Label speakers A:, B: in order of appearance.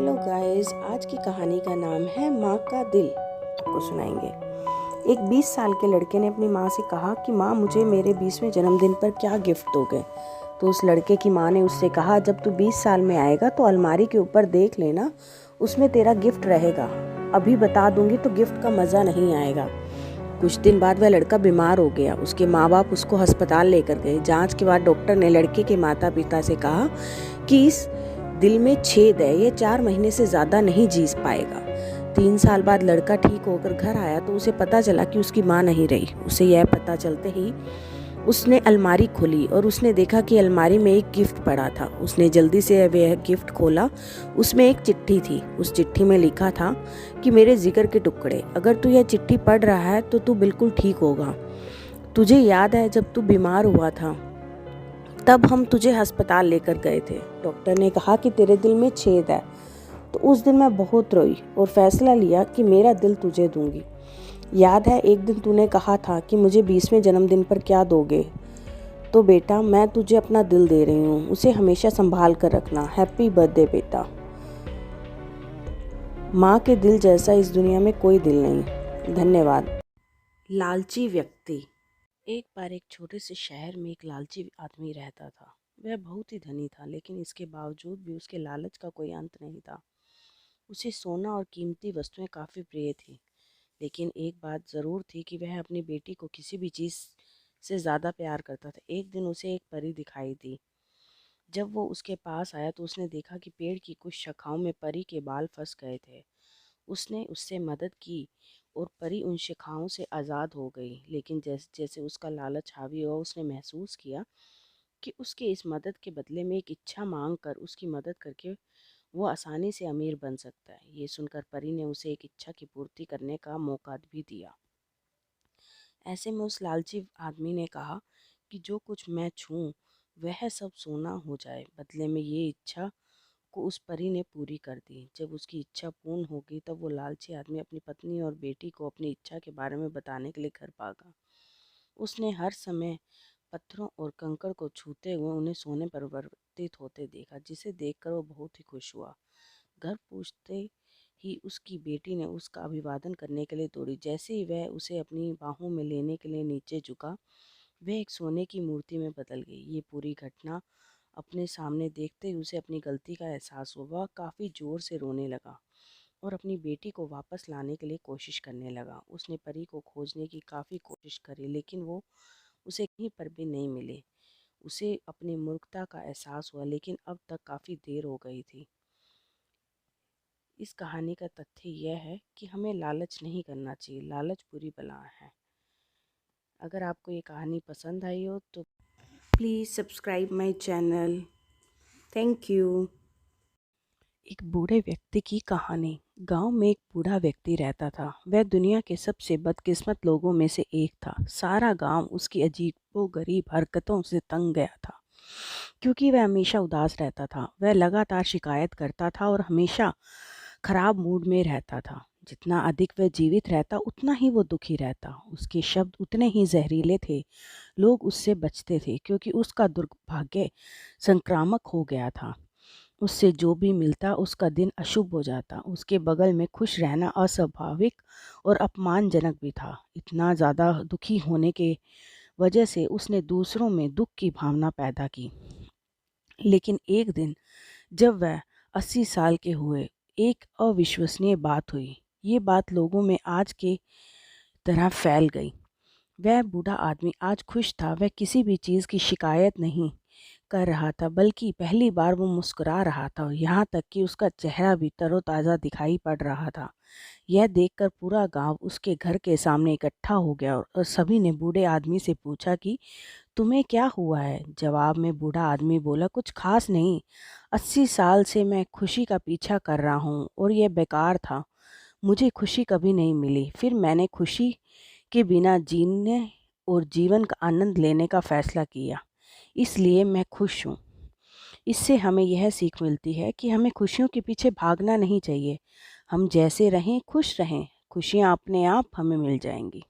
A: Hello guys, आज की कहानी का नाम है माँ का दिल। आपको सुनाएंगे। एक 20 साल के लड़के ने अपनी माँ से कहा कि माँ, मुझे मेरे 20वें जन्मदिन पर क्या गिफ्ट दोगे। तो उस लड़के की माँ ने उससे कहा, जब तू 20 साल में आएगा तो अलमारी के ऊपर देख लेना, उसमें तेरा गिफ्ट रहेगा। अभी बता दूंगी तो गिफ्ट का मज़ा नहीं आएगा। कुछ दिन बाद वह लड़का बीमार हो गया। उसके माँ बाप उसको अस्पताल लेकर गए। जांच के बाद डॉक्टर ने लड़के के माता पिता से कहा कि इस दिल में छेद है, ये 4 महीने से ज़्यादा नहीं जी पाएगा। 3 साल बाद लड़का ठीक होकर घर आया तो उसे पता चला कि उसकी माँ नहीं रही। उसे यह पता चलते ही उसने अलमारी खोली और उसने देखा कि अलमारी में एक गिफ्ट पड़ा था। उसने जल्दी से वह गिफ्ट खोला। उसमें एक चिट्ठी थी। उस चिट्ठी में लिखा था कि मेरे जिगर के टुकड़े, अगर तू यह चिट्ठी पढ़ रहा है तो तू बिल्कुल ठीक होगा। तुझे याद है जब तू बीमार हुआ था, तब हम तुझे अस्पताल लेकर गए थे। डॉक्टर ने कहा कि तेरे दिल में छेद है। तो उस दिन मैं बहुत रोई और फैसला लिया कि मेरा दिल तुझे दूंगी। याद है एक दिन तूने कहा था कि मुझे 20वें जन्मदिन पर क्या दोगे। तो बेटा, मैं तुझे अपना दिल दे रही हूँ, उसे हमेशा संभाल कर रखना। हैप्पी बर्थडे बेटा। माँ के दिल जैसा इस दुनिया में कोई दिल नहीं। धन्यवाद। लालची व्यक्ति। एक बार एक छोटे से शहर में एक लालची आदमी रहता था। वह बहुत ही धनी था, लेकिन इसके बावजूद भी उसके लालच का कोई अंत नहीं था। उसे सोना और कीमती वस्तुएं काफ़ी प्रिय थी, लेकिन एक बात ज़रूर थी कि वह अपनी बेटी को किसी भी चीज़ से ज़्यादा प्यार करता था। एक दिन उसे एक परी दिखाई दी। जब वो उसके पास आया तो उसने देखा कि पेड़ की कुछ शाखाओं में परी के बाल फंस गए थे। उसने उससे मदद की और परी उन शाखाओं से आज़ाद हो गई। लेकिन जैसे जैसे उसका लालच हावी हुआ, उसने महसूस किया कि उसके इस मदद के बदले में एक इच्छा मांग कर उसकी मदद करके वो आसानी से अमीर बन सकता है। ये सुनकर परी ने उसे एक इच्छा की पूर्ति करने का मौका भी दिया। ऐसे में उस लालची आदमी ने कहा कि जो कुछ मैं छूऊं वह सब सोना हो जाए। बदले में ये इच्छा को उस परी ने पूरी कर दी। जब उसकी इच्छा पूर्ण हो गई तब वो लालची आदमी अपनी पत्नी और बेटी को अपनी इच्छा के बारे में बताने के लिए घर भागा। उसने हर समय पत्थरों और कंकड़ को छूते हुए उन्हें सोने पर परिवर्तित होते देखा, जिसे देखकर वो बहुत ही खुश हुआ। घर पहुंचते ही उसकी बेटी ने उसका अभिवादन करने के लिए दौड़ी। जैसे ही वह उसे अपनी बाहों में लेने के लिए नीचे झुका, वह एक सोने की मूर्ति में बदल गई। ये पूरी घटना अपने सामने देखते ही उसे अपनी गलती का एहसास हुआ। वह काफ़ी ज़ोर से रोने लगा और अपनी बेटी को वापस लाने के लिए कोशिश करने लगा। उसने परी को खोजने की काफ़ी कोशिश करी, लेकिन वो उसे कहीं पर भी नहीं मिले। उसे अपनी मूर्खता का एहसास हुआ, लेकिन अब तक काफ़ी देर हो गई थी। इस कहानी का तथ्य यह है कि हमें लालच नहीं करना चाहिए। लालच बुरी बला है। अगर आपको ये कहानी पसंद आई हो तो please subscribe my channel. Thank you. एक बूढ़े व्यक्ति की कहानी। गांव में एक बूढ़ा व्यक्ति रहता था। वह दुनिया के सबसे बदकिस्मत लोगों में से एक था। सारा गांव उसकी अजीबोगरीब हरकतों से तंग गया था, क्योंकि वह हमेशा उदास रहता था। वह लगातार शिकायत करता था और हमेशा खराब मूड में रहता था। जितना अधिक वह जीवित रहता उतना ही वो दुखी रहता। उसके शब्द उतने ही जहरीले थे। लोग उससे बचते थे क्योंकि उसका दुर्भाग्य संक्रामक हो गया था। उससे जो भी मिलता उसका दिन अशुभ हो जाता। उसके बगल में खुश रहना अस्वाभाविक और अपमानजनक भी था। इतना ज़्यादा दुखी होने के वजह से उसने दूसरों में दुख की भावना पैदा की। लेकिन एक दिन जब वह 80 साल के हुए, एक अविश्वसनीय बात हुई। ये बात लोगों में आज के तरह फैल गई। वह बूढ़ा आदमी आज खुश था। वह किसी भी चीज़ की शिकायत नहीं कर रहा था, बल्कि पहली बार वो मुस्कुरा रहा था। यहाँ तक कि उसका चेहरा भी तरोताज़ा दिखाई पड़ रहा था। यह देखकर पूरा गांव उसके घर के सामने इकट्ठा हो गया और सभी ने बूढ़े आदमी से पूछा कि तुम्हें क्या हुआ है। जवाब में बूढ़ा आदमी बोला, कुछ खास नहीं। 80 साल से मैं खुशी का पीछा कर रहा हूँ और यह बेकार था। मुझे खुशी कभी नहीं मिली। फिर मैंने खुशी के बिना जीने और जीवन का आनंद लेने का फैसला किया, इसलिए मैं खुश हूँ। इससे हमें यह सीख मिलती है कि हमें खुशियों के पीछे भागना नहीं चाहिए। हम जैसे रहें, खुश रहें, खुशियाँ अपने आप हमें मिल जाएंगी।